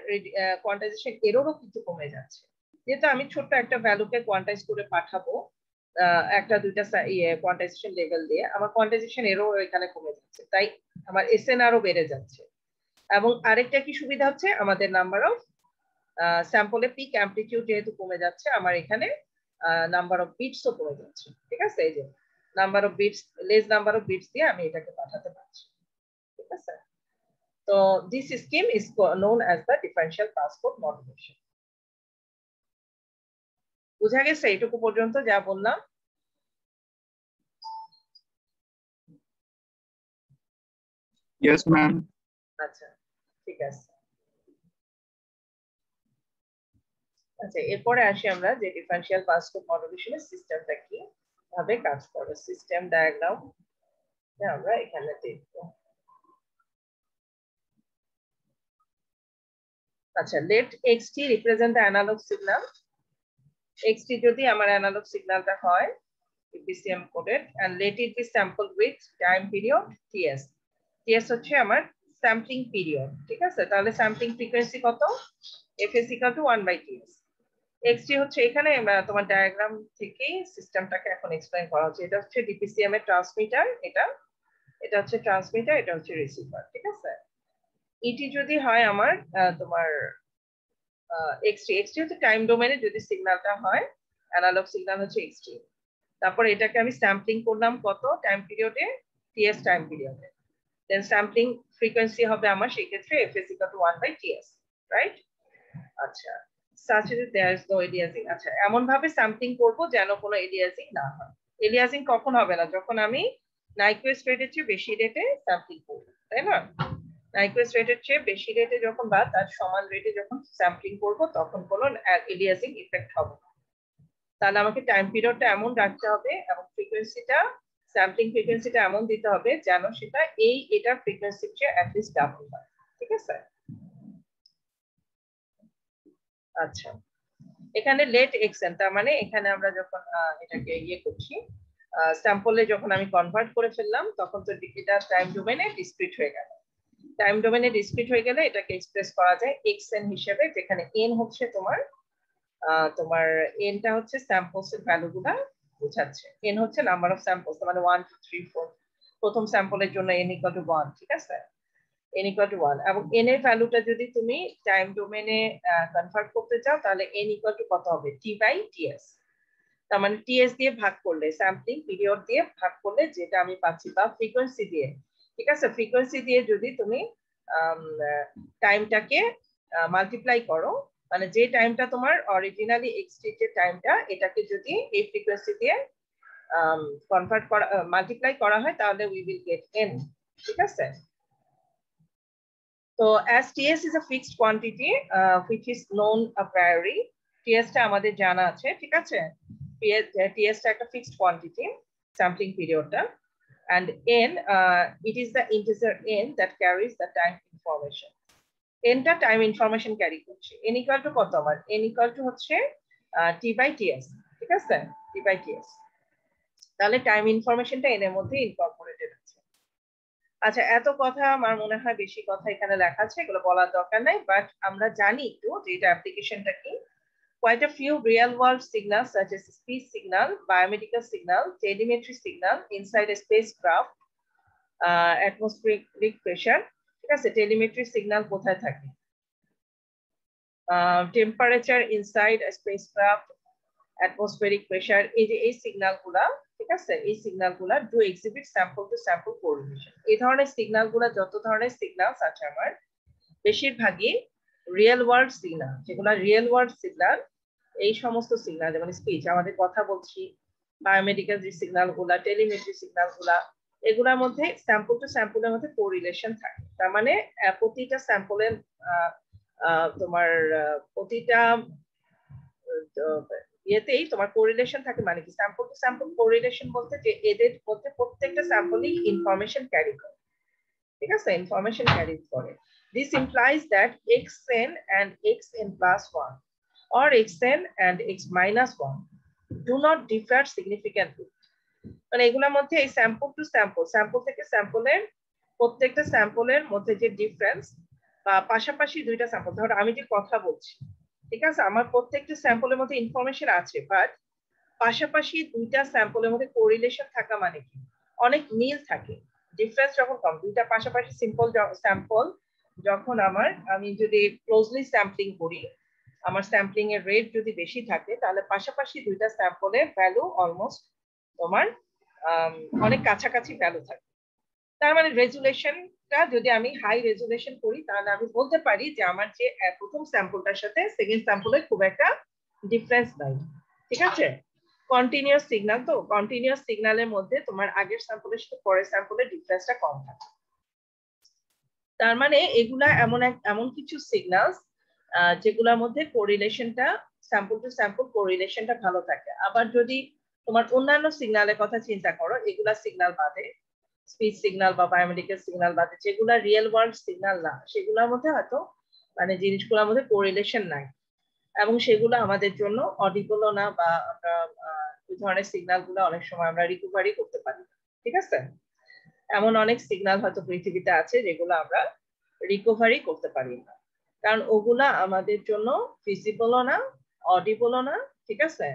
কোয়ান্টাইজেশন এররও কিছু কমে যাচ্ছে, যেহেতু আমি ছোট্ট একটা ভ্যালুকে কোয়ান্টাইজ করে পাঠাবো একটা দুইটা কোয়ান্টাইজেশন লেভেল দিয়ে, আমার কোয়ান্টাইজেশন এরর এখানে কমে যাচ্ছে, তাই আমার এসএনআরও বেড়ে যাচ্ছে। এবং আরেকটা কি সুবিধা হচ্ছে, আমাদের নাম্বার অফ স্যাম্পলে পিক অ্যামপ্লিটিউড যেহেতু কমে যাচ্ছে, আমার এখানে নাম্বার অফ বিটসও কমে যাচ্ছে। ঠিক আছে? এই যে number of bits, less number of bits দিয়ে আমি এটাকে পাঠাতে পারছি। ঠিক আছে? তো this scheme is known as the differential pulse code modulation. বুঝা গেছে এইটুকু পর্যন্ত যা বললাম? Yes, ma'am. আচ্ছা, ঠিক আছে। আচ্ছা, এরপরে আসি আমরা যে ডিফারেনশিয়াল পালস কোড মডুলেশনের সিস্টেমটা কি ভাবে কাজ করে, সিস্টেম ডায়াগ্রাম আমরা এখানে দেখব। আচ্ছা, let xt represent the analog signal। xt যদি আমার অ্যানালগ সিগন্যালটা হয় EPCM coded, and let it be sampled with time period ts। ts হচ্ছে আমার স্যাম্পলিং পিরিয়ড। ঠিক আছে? তাহলে স্যাম্পলিং ফ্রিকোয়েন্সি কত? fs = 1/ts। xt হচ্ছে এখানে তোমার ডায়াগ্রাম থেকে সিস্টেমটাকে এখন এক্সপ্লেইন করা হচ্ছে। এটা হচ্ছে ডিপিসিএম এর ট্রান্সমিটার, এটা হচ্ছে ট্রান্সমিটার, এটা হচ্ছে রিসিভার। ঠিক আছে? ইটি যদি হয় আমার তোমার xt হচ্ছে টাইম ডোমেনে যদি সিগন্যালটা হয়, অ্যানালগ সিগন্যাল হচ্ছে xt। তারপর এটাকে আমি স্যাম্পলিং করলাম কত টাইম পিরিয়ডে? ts টাইম পিরিয়ডে। দেন স্যাম্পলিং ফ্রিকোয়েন্সি হবে আমার সেই ক্ষেত্রে fs = 1/ts। রাইট? আচ্ছা, such that there is no aliasing। আচ্ছা, এমন ভাবে স্যাম্পলিং করব যেন কোনো এলিয়াসিং না হয়। এলিয়াসিং কখন হবে না? যখন আমি নাইকুয়েস্ট রেটের চেয়ে বেশি রেটে স্যাম্পলিং করব, তাই না? নাইকুয়েস্ট রেটের চেয়ে বেশি রেটে যখন বা তার সমান রেটে যখন স্যাম্পলিং করব তখন কোনো এলিয়াসিং ইফেক্ট হবে না। তাহলে আমাকে টাইম পিরিয়ডটা এমন রাখতে হবে এবং ফ্রিকোয়েন্সিটা, স্যাম্পলিং ফ্রিকোয়েন্সিটা এমন দিতে হবে যেন সেটা এটার ফ্রিকোয়েন্সির চেয়ে অ্যাট লিস্ট ডাবল হয়। ঠিক আছে? আচ্ছা, এখানে লেট এক্সএন, তার মানে এখানে আমরা যখন এটাকে করছি, স্যাম্পলে যখন আমি কনভার্ট করে ফেললাম তখন তো এটা টাইম ডোমেনে ডিসক্রিট হয়ে গেল। টাইম ডোমেনে ডিসক্রিট হয়ে গেলে এটাকে এক্সপ্রেস করা যায় এক্সএন হিসেবে, যেখানে এন হচ্ছে তোমার এনটা হচ্ছে স্যাম্পলস এর ভ্যালুগুলা বোঝাচ্ছে। এন হচ্ছে নাম্বার অফ স্যাম্পলস, মানে 1 2 3 4, প্রথম স্যাম্পলের জন্য n = 1। ঠিক আছে? n = 1 এবং n এর ভ্যালুটা যদি তুমি টাইম ডোমেনে কনভার্ট করতে চাও তাহলে n = কত হবে? t/ts। তার মানে ts দিয়ে ভাগ করলে, স্যাম্পলিং পিরিয়ড দিয়ে ভাগ করলে যেটা আমি পাচ্ছি, বা ফ্রিকোয়েন্সি দিয়ে। ঠিক আছে? ফ্রিকোয়েন্সি দিয়ে যদি তুমি টাইমটাকে মাল্টিপ্লাই করো, মানে যে টাইমটা তোমার অরিজিনালি এক্সটেন্ডেড টাইমটা, এটাকে যদি এই ফ্রিকোয়েন্সি দিয়ে কনভার্ট করা, মাল্টিপ্লাই করা হয় তাহলে উই উইল গেট n। ঠিক আছে? তো as ts is a fixed quantity which is known a priori, ts টা আমাদের জানা আছে। ঠিক আছে? ts টা একটা ফিক্সড কোয়ান্টিটি, স্যাম্পলিং পিরিয়ডটা, and n it is the integer n that carries the time information। n টা টাইম ইনফরমেশন ক্যারি করছে। n = কত আমার? n = হচ্ছে t/ts। ঠিক আছে? t/ts। তাহলে টাইম ইনফরমেশনটা n এর মধ্যে ইনকর্পোরেটেড আছে। আচ্ছা, এত কথা আমার মনে হয় বেশি কথা এখানে লেখা আছে, এগুলো বলার দরকার নাই, বাট আমরা জানি একটু যে এটা অ্যাপ্লিকেশনটা কি। Quite a few real world signals such as speech signal, biomedical signal, telemetry signal inside a spacecraft, atmospheric pressure। ঠিক আছে? টেলিমেট্রি সিগন্যাল কোথায় থাকে? Temperature inside a spacecraft, atmospheric pressure, এই যে এই সিগন্যালগুলা, ঠিক আছে, এই সিগন্যালগুলা do exhibit sample to sample correlation. এই ধরনের সিগন্যালগুলা, যত ধরনের সিগন্যালস আছে আমার, বেশিরভাগই রিয়েল ওয়ার্ল্ড সিগন্যাল। যেগুলো রিয়েল ওয়ার্ল্ড সিগন্যাল, এই সমস্ত সিগন্যাল, যেমন স্পিচ, আমাদের কথা বলছি, বায়োমেডিক্যাল যে সিগন্যালগুলা, টেলিমেট্রি সিগন্যালগুলা, এগুলোর মধ্যে স্যাম্পল টু স্যাম্পলের মধ্যে কোরিলেশন থাকে। তার মানে প্রতিটা স্যাম্পলের তোমার প্রতিটা ইয়েতেই তোমার কোরিলেশন থাকে। মানে কি? স্যাম্পল টু স্যাম্পল কোরিলেশন বলতে যে এদের মধ্যে প্রত্যেকটা স্যাম্পলই ইনফরমেশন ক্যারি করে। ঠিক আছে? ইনফরমেশন ক্যারি করে। This implies that xn and xn+1 or xn and x-1 do not differ significantly। মানে এগুলোর মধ্যে এই স্যাম্পল টু স্যাম্পল, স্যাম্পল থেকে স্যাম্পলের প্রত্যেকটা স্যাম্পলের মধ্যে যে ডিফারেন্স, বা পাশাপাশি দুইটা স্যাম্পল, ধরো আমি যে কথা বলছি, ঠিক আছে, আমার প্রত্যেকটা স্যাম্পলের মধ্যে ইনফরমেশন আছে, বাট পাশাপাশি দুইটা স্যাম্পলের মধ্যে কোরিলেশন থাকা মানে কি? অনেক মিল থাকে। ডিফারেন্স যখন কম, দুইটা পাশাপাশি স্যাম্পল যখন আমি যদি ক্লোজলি স্যাম্পলিং করি, আমার স্যাম্পলিং এর রেট যদি বেশি থাকে, তাহলে পাশাপাশি দুইটা স্যাম্পলের ভ্যালু অলমোস্ট তোমার অনেক কাছাকাছি ভ্যালু থাকে। তার মানে রেজুলেশনটা যদি আমি হাই রেজুলেশন করি, তাহলে আমি বলতে পারি যে আমার যে প্রথম স্যাম্পলটার সাথে সেকেন্ড স্যাম্পলের খুব একটা ডিফারেন্স নাই। ঠিক আছে? কন্টিনিউয়াস সিগন্যাল, তো কন্টিনিউয়াস সিগন্যালের মধ্যে তোমার আগের স্যাম্পলের সাথে পরের স্যাম্পলের ডিফারেন্সটা কম থাকে। তার মানে এগুলা এমন কিছু সিগন্যালস যেগুলোর মধ্যে কোরিলেশনটা, স্যাম্পল টু স্যাম্পল কোরিলেশনটা ভালো থাকে। আবার যদি তোমার অন্যান্য সিগন্যালের কথা চিন্তা করো, এগুলা সিগন্যাল বাদে, স্পিচ সিগন্যাল বা বায়োমেডিক্যাল সিগন্যাল বাদে, যেগুলা রিয়েল ওয়ার্ল্ড সিগন্যাল না, সেগুলোর মধ্যে হয়তো মানে জিনিসগুলোর মধ্যে কোরিলেশন নাই, এবং সেগুলো আমাদের জন্য অডিবলও না, বা আমরা এই ধরনের সিগন্যাল গুলো অনেক সময় আমরা রিকভারি করতে পারি। ঠিক আছে? এমন অনেক সিগন্যাল হয়তো পৃথিবীতে আছে যেগুলো আমরা রিকভারি করতে পারি না, কারণ ওগুলা আমাদের জন্য ভিজিবলও না, অডিবলও না। ঠিক আছে?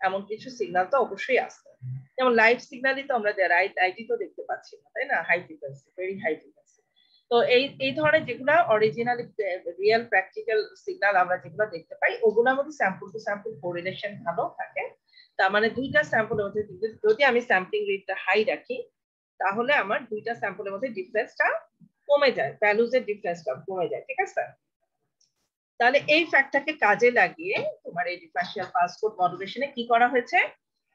এমন কিছু সিগন্যাল তো অবশ্যই আছে, যেমন লাইভ সিগন্যালই তো আমরা লাইটই তো দেখতে পাচ্ছি না, তাই না? High frequency, very high frequency. তো এই ধরনের যেগুলা অরিজিনালি রিয়েল প্র্যাকটিক্যাল সিগন্যাল আমরা যেগুলো দেখতে পাই, ওগুলোর মধ্যে স্যাম্পল টু স্যাম্পল কোরিলেশন ভালো থাকে। তার মানে দুইটা স্যাম্পলের মধ্যে যদি আমি স্যাম্পলিং রেটটা হাই রাখি, তাহলে আমার দুইটা স্যাম্পলের মধ্যে ডিফারেন্সটা কমে যায়, ভ্যালুজের ডিফারেন্সটা কমে যায়। ঠিক আছে? তাহলে এই ফ্যাক্টটাকে কাজে লাগিয়ে তোমার এই ডিফারেন্সিয়াল পাস কোড মডুলেশনে কি করা হয়েছে,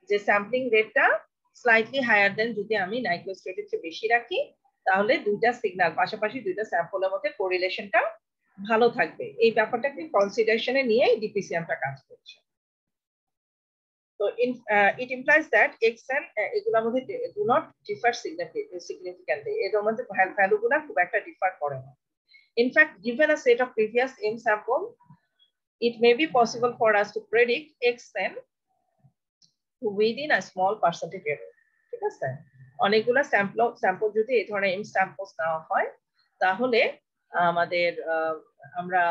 যে স্যাম্পলিং রেটটা স্লাইটলি হায়ার দেন যদি আমি নাইক্লোস্ট্রেটের চেয়ে বেশি রাখি, তাহলে দুইটা সিগন্যাল পাশাপাশি দুইটা স্যাম্পলের মধ্যে কোরিলেশনটা ভালো থাকবে। এই ব্যাপারটাকে কনসিডারেশনে নিয়ে ডিপিসিএমটা কাজ করছে। তো it implies that x and এগুলোর মধ্যে do not differ significantly, এর মধ্যে ভ্যালুগুলো খুব একটা ডিফার করে না। In fact, given a set of previous m sample, it may be possible for us to predict xn within a small percentage error. ঠিক আছে, অনেকগুলো স্যাম্পল যদি এই ধরনের m samples নেওয়া হয়, তাহলে আমাদের আমরা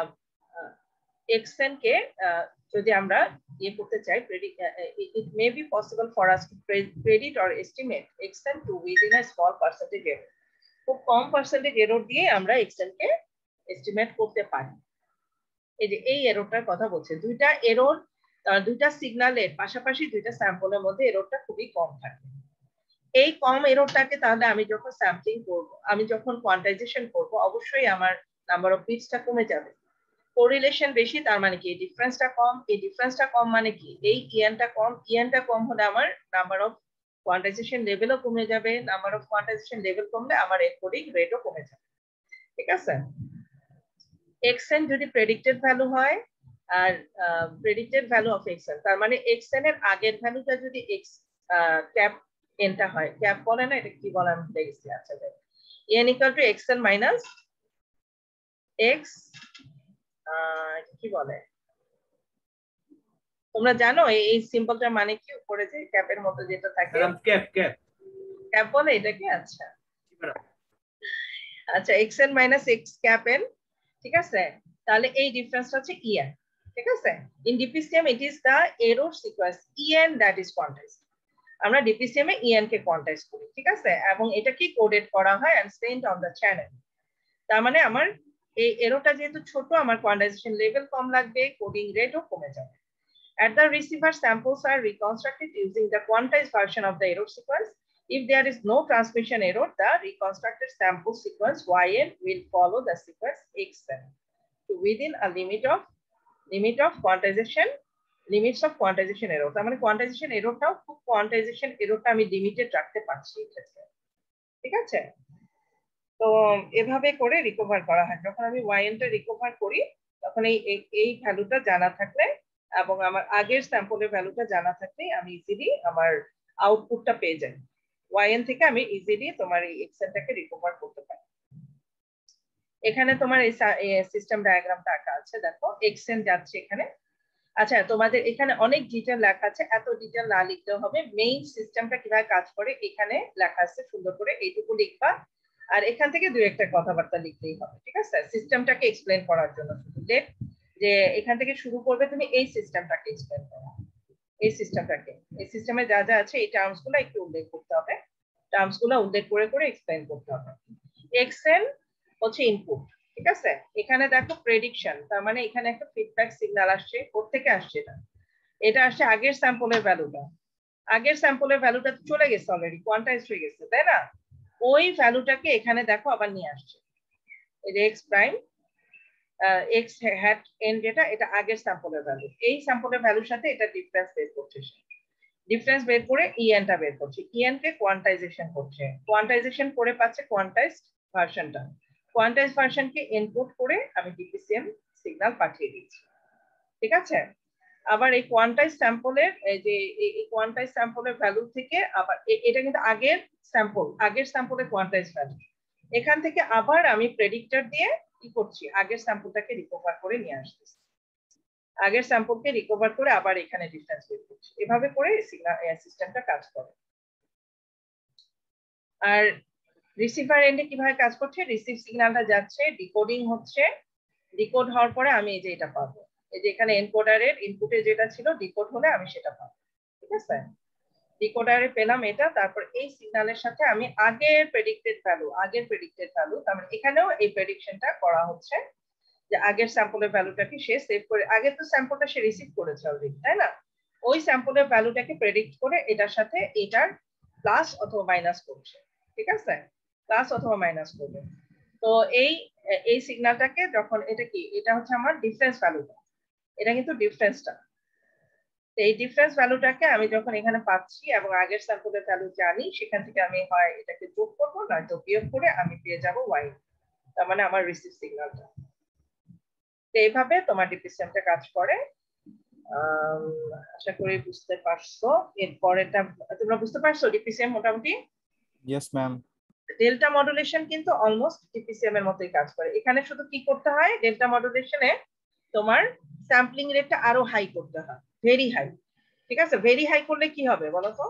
xn কে যদি আমরা ইয়ে করতে চাই, it may be possible for us to predict or estimate xn to within a small percentage error. খুব কম পার্সেন্টেজ এরর দিয়ে আমরা xn কে এস্টিমেট করতে পারি। এই যে এই এররটার কথা বলছে, দুইটা এরর দুইটা সিগন্যালের পাশাপাশি দুইটা স্যাম্পলের মধ্যে এররটা খুবই কম থাকে। এই কম এররটাকে তাহলে আমি যখন স্যাম্পলিং করব, আমি যখন কোয়ান্টাইজেশন করব, অবশ্যই আমার নাম্বার অফ বিটসটা কমে যাবে। কোরিলেশন বেশি, তার মানে কি এই ডিফারেন্সটা কম, এই ডিফারেন্সটা কম মানে কি এই ইএনটা কম হলে আমার নাম্বার অফ কোয়ান্টাইজেশন লেভেলও কমে যাবে, নাম্বার অফ কোয়ান্টাইজেশন লেভেল কমলে আমার এনকোডিং রেটও কমে যাবে। ঠিক আছে, xn যদি প্রেডিক্টেড ভ্যালু হয় আর প্রেডিক্টেড ভ্যালু অফ xn, তার মানে xn এর আগের ভ্যালুটা যদি x ক্যাপ nটা হয়, ক্যাপ বলে না, এটা কি বলে আমি ভুলে গেছি। আচ্ছা, n equal to xn minus x, কি বলে তোমরা জানো এই সিম্বলটার মানে কি? উপরে যে ক্যাপের মতো যেটা থাকে, ক্যাপ বলে এটাকে। আচ্ছা আচ্ছা, xn minus x cap n, ঠিক আছে, তাহলে এই ডিফারেন্সটা হচ্ছে en। ঠিক আছে, in DPCM it is the error sequence en that is quantized. আমরা ডিপিসিএম এ en কে কোয়ান্টাইজ করি। ঠিক আছে, এবং এটা কি কোডেড করা হয় and sent on the channel. তার মানে আমার এই এররটা যেহেতু ছোট, আমার কোয়ান্টাইজেশন লেভেল কম লাগবে, কোডিং রেটও কমে যাবে। At the receiver, samples are reconstructed using the quantized version of the error sequence. If there is no transmission error, the reconstructed sample sequence yn will follow the sequence xn to within a limits of quantization error. তার মানে quantization errorটাও খুব quantization errorটা আমি limited রাখতে পারছি এই ক্ষেত্রে। ঠিক আছে, তো এভাবে করে রিকভার করা হয়। যখন আমি yn টা রিকভার করি, তখন এই ভ্যালুটা জানা থাকলে এবং আমার আগের স্যাম্পলের ভ্যালুটা জানা থাকলে আমি ইজিলি আমার আউটপুটটা পেয়ে যাই। yn থেকে আমি ইজিলি তোমার এই xnটাকে রিকভার করতে পারি। এখানে তোমার এই সিস্টেম ডায়াগ্রামটা আঁকা আছে, দেখো xn যাচ্ছে এখানে। আচ্ছা, তোমাদের এখানে অনেক ডিটেইল লেখা আছে, এত ডিটেইল না লিখলেও হবে। মেইন সিস্টেমটা কিভাবে কাজ করে এখানে লেখা আছে, সুন্দর করে এইটুকু লিখবা, আর এখান থেকে দুই একটা কথাবার্তা লিখলেই হবে। ঠিক আছে, সিস্টেমটাকে এক্সপ্লেন করার জন্য শুধু যে এখান থেকে শুরু করবে তুমি এই সিস্টেমটাকে এক্সপ্লেন করো, এই সিস্টেমে যা যা আছে এই টার্মস গুলো একটু উল্লেখ করতে হবে, টার্মস গুলো উল্লেখ করে করে এক্সপ্লেন করতে হবে। xn হচ্ছে ইনপুট। ঠিক আছে, এখানে দেখো প্রেডিকশন, তার মানে এখানে একটা ফিডব্যাক সিগন্যাল আসছে। কোত্থেকে আসছে? এটা আসছে আগের স্যাম্পলের ভ্যালুটা। আগের স্যাম্পলের ভ্যালুটা চলে গেছে, অলরেডি কোয়ান্টাইজড হয়ে গেছে, তাই না? ওই ভ্যালুটাকে এখানে দেখো আবার নিয়ে আসছে। এই যে x prime x hat n, যেটা এটা আগের স্যাম্পলের ভ্যালু, এই স্যাম্পলের ভ্যালুর সাথে এটা ডিফারেন্স বের করছে। ডিফারেন্স বের করে en টা বের করছে, en কে কোয়ান্টাইজেশন করছে, কোয়ান্টাইজেশন করে পাচ্ছে কোয়ান্টাইজড ভার্সনটা। কোয়ান্টাইজড ভার্সনকে ইনপুট করে আমি ডিপিসিএম সিগন্যাল পাঠিয়ে দিচ্ছি। ঠিক আছে, আবার এই কোয়ান্টাইজ স্যাম্পলের এই যে এই কোয়ান্টাইজ স্যাম্পলের ভ্যালু থেকে আবার এটা কিন্তু আগের স্যাম্পলের কোয়ান্টাইজ ভ্যালু, এখান থেকে আবার আমি প্রেডিক্টর দিয়ে কি করছি, আগের স্যাম্পলটাকে রিকভার করে নিয়ে আসতেছি, আগের স্যাম্পলকে রিকভার করে আবার এখানে ডিফারেন্স বের করছি। এভাবে করে সিস্টেমটা কাজ করে। আর রিসিভার এন্ডে কিভাবে কাজ করছে, রিসিভ সিগন্যালটা যাচ্ছে, ডিকোডিং হচ্ছে, ডিকোড হওয়ার পরে আমি এই যে এটা পাবো, এই যে এখানে এনকোডারের ইনপুটে যেটা ছিল ডিকোড হলে আমি সেটা পাবো। ঠিক আছে, ডিকোডারে পেলাম এটা, তারপর এই সিগন্যালের সাথে আমি আগের প্রেডিক্টেড ভ্যালু, তার মানে এখানেও এই প্রেডিকশনটা করা হচ্ছে যে আগের স্যাম্পলের ভ্যালুটাকে সে সেভ করে, আগের তো স্যাম্পলটা সে রিসিভ করেছে অলরেডি, তাই না? ওই স্যাম্পলের ভ্যালুটাকে প্রেডিক্ট করে এটার সাথে এটার প্লাস অথবা মাইনাস করছে। ঠিক আছে, প্লাস অথবা মাইনাস করবে। তো এই এই সিগন্যালটাকে যখন এটা কি, এটা হচ্ছে আমার ডিফারেন্স ভ্যালুটা, এটা কিন্তু ডিফারেন্সটা। এই ডিফারেন্স ভ্যালুটাকে আমি যখন এখানে পাচ্ছি এবং আগের স্যাম্পলের ভ্যালু জানি, সেখান থেকে আমি হয় এটাকে যোগ করবো, নয়তো বিয়োগ করে আমি পেয়ে যাব ওয়াই, তার মানে আমার রিসিভ সিগন্যালটা। তো এইভাবে তোমার ডিপিসিএমটা কাজ করে। আশা করি বুঝতে পারছো। এরপরেটা তোমরা বুঝতে পারছো ডিপিসিএম মোটামুটি? Yes, ma'am. ডেল্টা মডুলেশন কিন্তু অলমোস্ট ডিপিসিএম এর মতোই কাজ করে। এখানে শুধু কি করতে হয়, ডেল্টা মডুলেশনে তোমার স্যাম্পলিং রেটটা আরো হাই করতে হয়, ভেরি হাই। ঠিক আছে, ভেরি হাই করলে কি হবে বলো তো?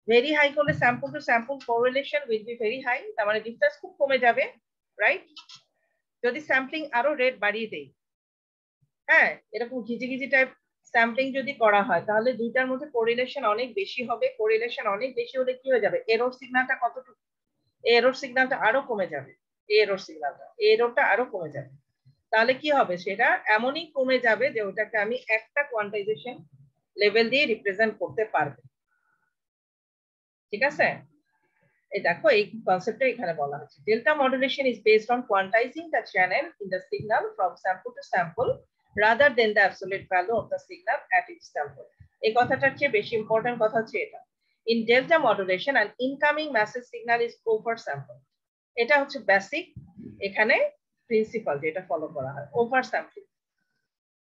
ভেরি হাই করলে sample to sample correlation will be very high, তার মানে ডিফারেন্স খুব কমে যাবে, রাইট? যদি স্যাম্পলিং আরো রেট বাড়িয়ে দেই, হ্যাঁ, এরকম ঘিজিঘিজি টাইপ স্যাম্পলিং যদি করা হয়, তাহলে দুইটার মধ্যে কোরিলেশন অনেক বেশি হবে। কোরিলেশন অনেক বেশি হলে কি হয়ে যাবে, এরর সিগন্যালটা কতটুকু, এরর সিগন্যালটা আরো কমে যাবে, এরর সিগন্যালটা, এররটা আরো কমে যাবে। তাহলে কি হবে, সেটা এমনই কমে যাবে যে ওটাকে আমি একটা কোয়ান্টাইজেশন লেভেল দিয়ে রিপ্রেজেন্ট করতে পারবো। ঠিক আছে, এই দেখো এই কনসেপ্টটা এখানে বলা হচ্ছে, delta modulation is based on quantizing the channel in the signal from sample to sample rather than the absolute value of the signal at each sample. এই কথাটার চেয়ে বেশি ইম্পর্টেন্ট কথা হচ্ছে এটা, in delta modulation an incoming message signal is over sample. এটা হচ্ছে basic এখানে প্রিন্সিপাল যেটা ফলো করা হয়, ওভার স্যাম্পলিং।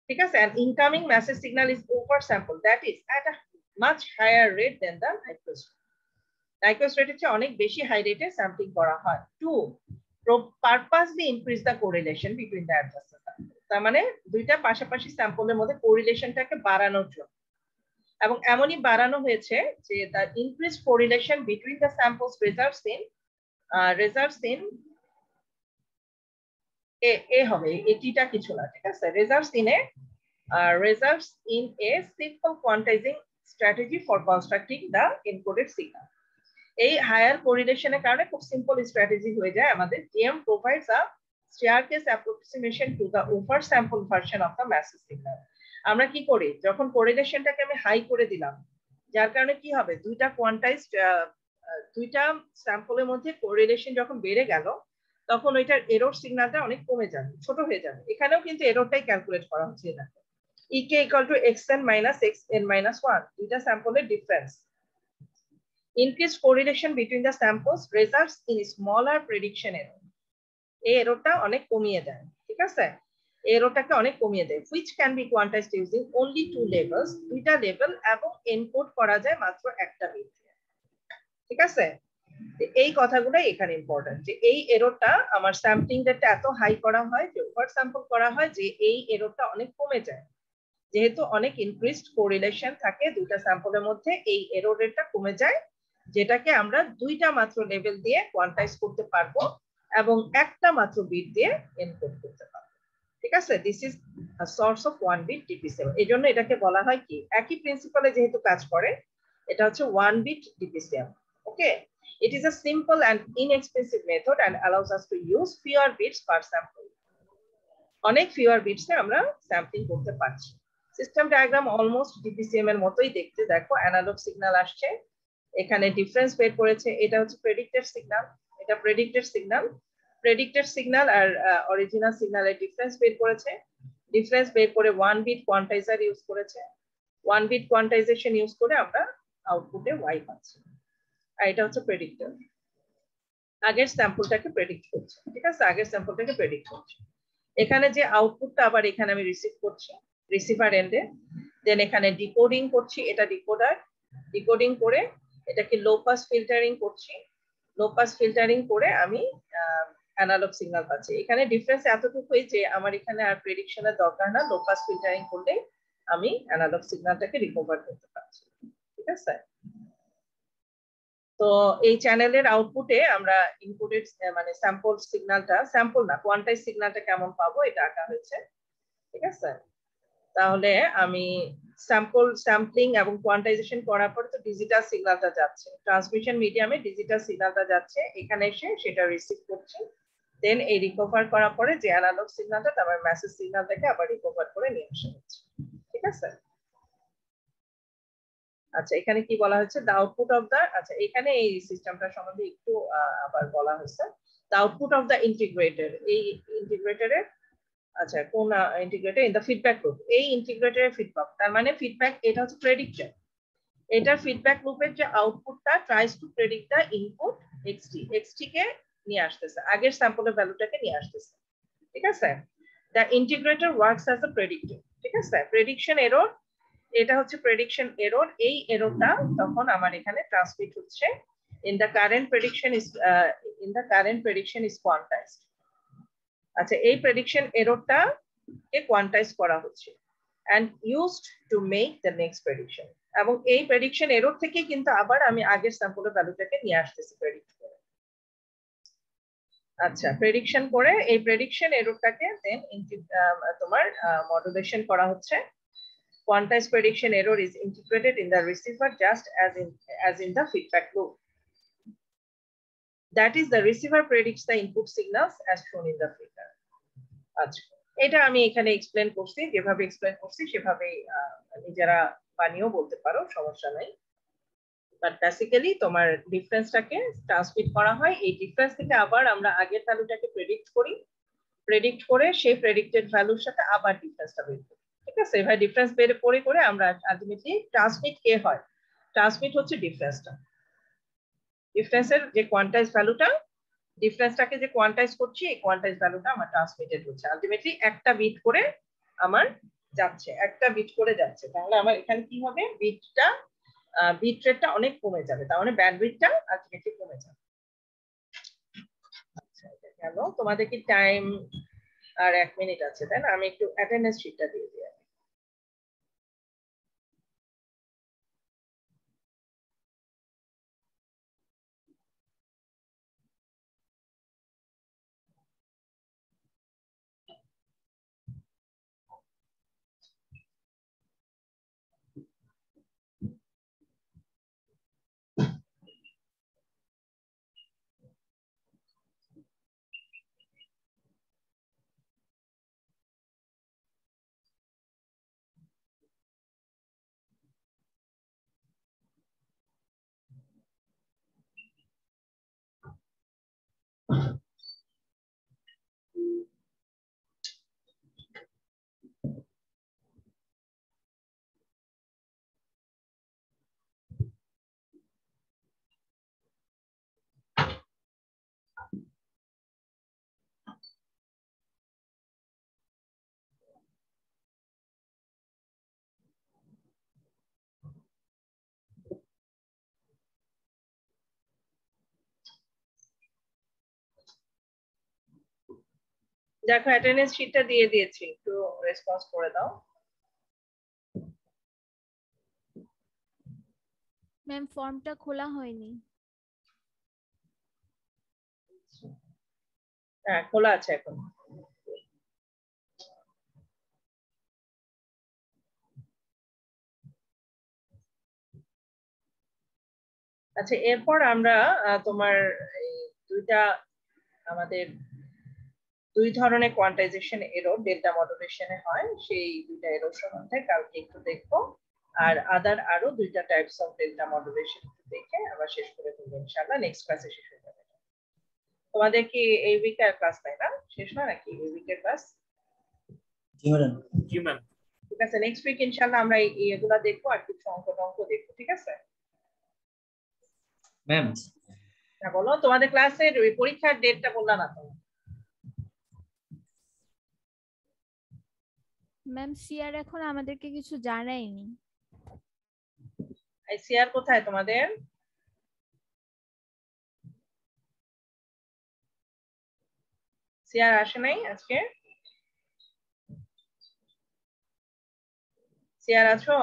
ঠিক আছে, an incoming message signal is oversampled, that is at a much higher rate than the Nyquist rate. Nyquist rate হচ্ছে অনেক বেশি হাই রেটে স্যাম্পলিং করা হয় to purposely increase the correlation between the adjusted sample. তার মানে দুইটা পাশাপাশি স্যাম্পলের মধ্যে কোরিলেশনটাকে বাড়ানোর জন্য, এবং এমনই বাড়ানো হয়েছে যে the increase correlation between the samples results in এ হবে, এটিটা কিছু না, ঠিক আছে, results in a simple quantizing strategy for constructing the encoded signal. এই হায়ার কোরিলেশনের কারণে খুব সিম্পল স্ট্র্যাটেজি হয়ে যায় আমাদের। GM provides a staircase approximation to the oversampled version of the message signal. আমরা কি করি, যখন কোরিলেশনটাকে আমি হাই করে দিলাম, যার কারণে কি হবে, দুইটা স্যাম্পলের মধ্যে কোরিলেশন যখন বেড়ে গেল, তখন ওইটার এরর সিগন্যালটা অনেক কমে যাবে, ছোট হয়ে যাবে। এখানেও কিন্তু এররটাই ক্যালকুলেট করা হচ্ছে, দেখো ek equal to xn minus xn minus 1, দুইটা স্যাম্পলের difference. Increased correlation between the samples results in smaller prediction error. এই এররটা অনেক কমিয়ে দেয়, ঠিক আছে, এই এররটাকে অনেক কমিয়ে দেয়, which can be quantized using only two labels, দুইটা লেভেল, এবং এনকোড করা যায় মাত্র একটা বিট দিয়ে। ঠিক আছে, এই কথাগুলো এখানে ইম্পর্টেন্ট, যে এই এররটা আমার স্যাম্পলিং রেটটা এত হাই করা হয়, যে ওভার স্যাম্পল করা হয়, যে এই এররটা অনেক কমে যায়, যেহেতু অনেক ইনক্রিজড কোরিলেশন থাকে দুইটা স্যাম্পলের মধ্যে, এই এরর রেটটা কমে যায়, যেটাকে আমরা দুইটা মাত্র লেভেল দিয়ে কোয়ান্টাইজ করতে পারবো এবং একটা মাত্র বিট দিয়ে এনকোড করতে পারবো। ঠিক আছে, this is a source of one bit DPCM. এই জন্য এটাকে বলা হয় কি, একই প্রিন্সিপালে যেহেতু কাজ করে, এটা হচ্ছে one bit DPCM. Okay, it is a simple and inexpensive method and allows us to use fewer bits per sample. অনেক fewer bits এ আমরা স্যাম্পলিং করতে পারছি। সিস্টেম ডায়াগ্রাম অলমোস্ট ডিপিসিএম এর মতোই দেখতে, দেখো অ্যানালগ সিগন্যাল আসছে, এখানে ডিফারেন্স বের করেছে, এটা হচ্ছে প্রেডিক্টেড সিগন্যাল, এটা প্রেডিক্টেড সিগন্যাল আর অরিজিনাল সিগন্যালের ডিফারেন্স বের করেছে, ডিফারেন্স বের করে ওয়ান বিট কোয়ান্টাইজার ইউজ করেছে, ওয়ান বিট কোয়ান্টাইজেশন ইউজ করে আমরা আউটপুটে ওয়াই পাচ্ছি, আর এটা হচ্ছে প্রেডিক্টর, আগের স্যাম্পলটাকে প্রেডিক্ট করছে। ঠিক আছে, আগের স্যাম্পলটাকে প্রেডিক্ট করছে। এখানে যে আউটপুটটা আবার এখানে আমি রিসিভ করছি রিসিভার এন্ডে, দেন এখানে ডিকোডিং করছি, এটা ডিকোডিং করে এটাকে লো পাস ফিল্টারিং করছি, লো পাস ফিল্টারিং করে আমি অ্যানালগ সিগন্যাল পাচ্ছি। এখানে ডিফারেন্স এতটুকুই যে আমার এখানে আর প্রেডিকশনের দরকার না, লো পাস ফিল্টারিং করলে আমি অ্যানালগ সিগন্যালটাকে রিকভার করতে পারছি। ঠিক আছে, তো এই চ্যানেলের আউটপুটে আমরা ইনপুটেড মানে স্যাম্পল সিগন্যালটা, স্যাম্পল না কোয়ান্টাইজ সিগন্যালটা কেমন পাবো এটা আঁকা হয়েছে। ঠিক আছে, তাহলে আমি স্যাম্পলিং এবং কোয়ান্টাইজেশন করার পর তো ডিজিটাল সিগন্যালটা যাচ্ছে, ট্রান্সমিশন মিডিয়ামে ডিজিটাল সিগন্যালটা যাচ্ছে, এখানে এসে সেটা রিসিভ করছি, দেন এই রিকভার করার পরে যে অ্যানালগ সিগন্যালটা, তারপর মেসেজ সিগন্যালটাকে আবার রিকভার করে নিয়ে আসা হচ্ছে। ঠিক আছে, আচ্ছা এখানে কি বলা হচ্ছে, দ্য আউটপুট অফ দ্য, আচ্ছা এখানে এই সিস্টেমটা সম্বন্ধে একটু আবার বলা হয়েছে, the output of the integrator এই ইন্টিগ্রেটরের আচ্ছা কোন integrator in the feedback loop এই ইন্টিগ্রেটরের ফিডব্যাক তার মানে ফিডব্যাক এটা হচ্ছে প্রেডিক্টর এটার ফিডব্যাক লুপের যে আউটপুটটা tries to predict the input xt কে নিয়ে আসতেছে আগের স্যাম্পলের ভ্যালুটাকে নিয়ে আসতেছে ঠিক আছে the integrator works as a predictor ঠিক আছে প্রেডিকশন এরর এটা হচ্ছে প্রেডিকশন এরর এই এররটা তখন আমার এখানে ট্রান্সমিট হচ্ছে in the current prediction is quantized আচ্ছা এই প্রেডিকশন এররটা কে কোয়ান্টাইজ করা হচ্ছে and used to make the next prediction এবং এই প্রেডিকশন এরর থেকে কিন্তু আবার আমি আগের স্যাম্পলের ভ্যালুটাকে নিয়ে আসতেছি প্রেডিক্ট করে আচ্ছা প্রেডিকশন করে এই প্রেডিকশন এররটাকে দেন তোমার মডুলেশন করা হচ্ছে quantized prediction error is integrated in the receiver just as in the feedback loop that is the receiver predicts the input signals as shown in the figure আচ্ছা এটা আমি এখানে এক্সপ্লেন করছি যেভাবে এক্সপ্লেন করছি সেভাবে নিজেরা বানিয়েও বলতে পারো সমস্যা নাই বাট বেসিক্যালি তোমার ডিফারেন্সটাকে ট্রান্সমিট করা হয় এই ডিফারেন্স থেকে আবার আমরা আগের ভ্যালুটাকে প্রেডিক্ট করে সেই প্রেডিক্টেড ভ্যালুর সাথে আবার ডিফারেন্সটা বের করি ঠিক আছে এভাবে ডিফারেন্স বের করে আমরা আলটিমেটলি ট্রান্সমিট কে হয় ট্রান্সমিট হচ্ছে ডিফারেন্সের যে কোয়ান্টাইজ ভ্যালুটা ডিফারেন্সটাকে যে কোয়ান্টাইজ করছি এই কোয়ান্টাইজ ভ্যালুটা আমার ট্রান্সমিটেড হচ্ছে আলটিমেটলি একটা বিট করে আমার যাচ্ছে তাহলে আমার এখানে কি হবে বিট রেটটা অনেক কমে যাবে তার মানে ব্যান্ডউইথটা আলটিমেটলি কমে যাবে আচ্ছা এটা গেল তোমাদের কি টাইম আর 1 মিনিট আছে তাই না আমি একটু অ্যাটেন্ডেন্স শিটটা দিয়ে দিই দেখো অ্যাটেন্ডেন্স শিটটা দিয়ে দিয়েছি একটু রেসপন্স করে দাও ম্যাম ফর্মটা খোলা হয়নি হ্যাঁ খোলা আছে এখন আচ্ছা এরপর আমরা তোমার আমাদের দুই ধরনের কোয়ান্টাইজেশন এরর ডেল্টা মডুলেশনে হয় সেই দুইটা এরর সম্বন্ধে কালকে একটু দেখবো আর আরো দুইটা টাইপস অফ ডেল্টা মডুলেশন দেখে আবার শেষ করে দেবো ইনশাআল্লাহ নেক্সট ক্লাসে শেষ হয়ে যাবে তোমাদের কি এই উইকের ক্লাস তাই না শেষ না নাকি এই উইকের ক্লাস জি ম্যাম ঠিক আছে নেক্সট উইক ইনশাআল্লাহ আমরা এগুলা দেখবো আর কিছু অঙ্ক দেখবো ঠিক আছে ম্যাম না বলো তোমাদের ক্লাসের পরীক্ষার ডেটটা বললা না তো ম্যাম সিআর এখন আমাদেরকে কিছু জানায়নি সিআর কোথায় তোমাদের সিআর আসে নাই আজকে সিআর আছো